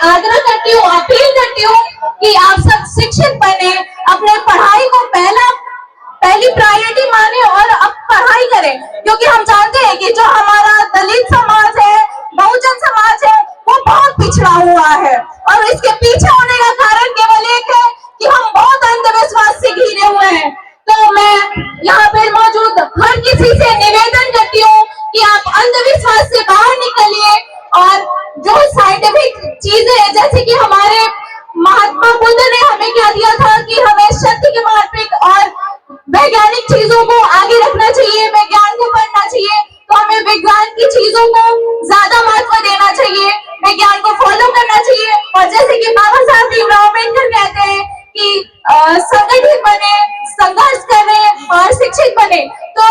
आग्रह करती हूँ, अपील करती हूँ कि आप सब शिक्षित बने, अपने पढ़ाई को पहली प्रायोरिटी माने और अब पढ़ाई करें, क्योंकि हम जानते हैं कि जो हमारा दलित समाज है, बहुजन समाज है, वो बहुत पिछड़ा हुआ है और इसके पीछे होने का कारण केवल एक है कि हम बहुत अंधविश्वास से घिरे हुए हैं। तो मैं यहाँ पे मौजूद हर किसी से निवेदन करती हूँ कि आप अंधविश्वास से बाहर निकलिए और जो साइंटिफिक चीजें हैं, जैसे कि हमारे महात्मा बुद्ध ने हमें क्या दिया था कि हमें सत्य के मार्ग पे और वैज्ञानिक चीजों को आगे रखना चाहिए, विज्ञान को पढ़ना चाहिए, तो हमें विज्ञान की चीजों को ज्यादा महत्व देना चाहिए, विज्ञान को फॉलो करना चाहिए। और जैसे कि बाबा साहब भीमराव अम्बेडकर कहते हैं कि संगठित बने, संघर्ष करें और शिक्षित बने। तो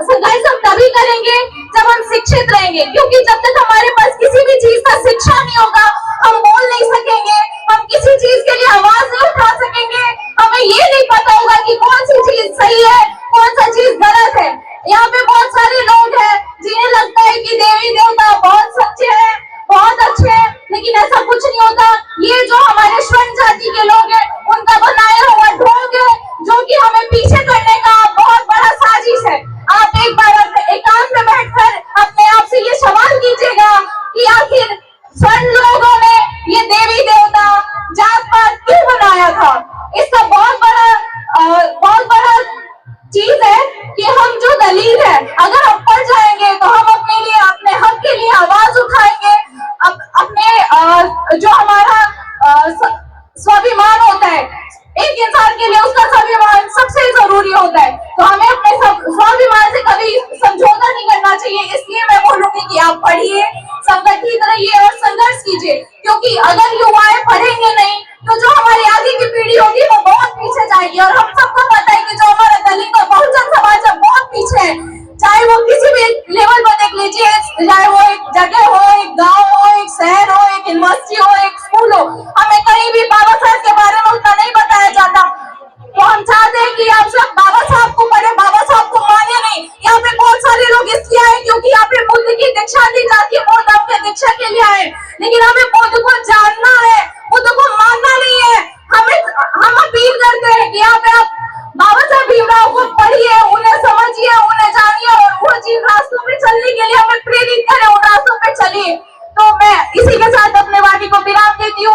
संघर्ष हम तभी करेंगे जब हम शिक्षित रहेंगे, क्योंकि जब तक हमारे पास किसी भी चीज का शिक्षा नहीं होगा, हम बोल नहीं सकेंगे, हम किसी चीज के लिए आवाज नहीं उठा सकेंगे, हमें ये नहीं पता होगा कि कौन सी चीज सही है, कौन सा चीज गलत है। यहाँ पे बहुत सारे लोग हैं जिन्हें लगता है कि देवी देवता बहुत सच्चे हैं, बहुत अच्छे हैं, लेकिन ऐसा कुछ नहीं होता। ये जो हमारे स्वर्ण जाति के लोग हैं, उनका बनाया हुआ ढोंग है, जो कि हमें पीछे करने का बहुत बड़ा साजिश है। आप एक बार एकांत में बैठकर अपने आप से ये सवाल कीजिएगा कि आखिर स्वर्ण लोगों ने ये देवी देवता जात पात क्यों बनाया था। इसका बहुत बड़ा चीज है कि हम जो दलित है, अगर हम पढ़ जाएंगे तो हम अपने लिए, अपने हक के लिए आवाज उठाएंगे। अपने जो हमारा स्वाभिमान होता है, एक इंसान के लिए उसका स्वाभिमान सबसे जरूरी होता है, तो हमें अपने स्वाभिमान से कभी समझौता नहीं करना चाहिए। इसलिए मैं बोलूंगी कि आप पढ़िए, संगठित रहिए और संघर्ष कीजिए, क्योंकि अगर युवाएं पढ़ेंगे नहीं तो जो हमारी आगे की पीढ़ी होगी वो बहुत पीछे जाएगी। और हम सबको पता है कि जो हमारा दलित और बहुजन समाज है बहुत पीछे है, चाहे वो किसी भी लेवल पर देख लीजिए, चाहे वो एक जगह हो, एक गांव हो, एक शहर हो, एक यूनिवर्सिटी हो, एक स्कूल हो, हमें कहीं भी बाबा साहब के बारे में उतना नहीं बताया जाता। तो हम चाहते हैं कि आप सब बाबा साहब को पढ़े, बाबा साहब को माने नहीं। यहाँ पे बहुत सारे लोग इसलिए आए क्योंकि यहाँ पे बुद्ध की दीक्षा दी जाती है, बुद्ध आपके दीक्षा के लिए आए, लेकिन हमें बुद्ध को जानना है, बुद्ध को मानना नहीं है। हम अपील करते हैं कि यहाँ पे आप बाबा साहब भीमराव को पढ़िए, उन्हें समझिए, उन्हें जानिए और वो जिन रास्तों पे चलने के लिए हमें प्रेरित करें, उन रास्तों पे चलिए। तो मैं इसी के साथ अपने वाणी को विराम देती हूँ।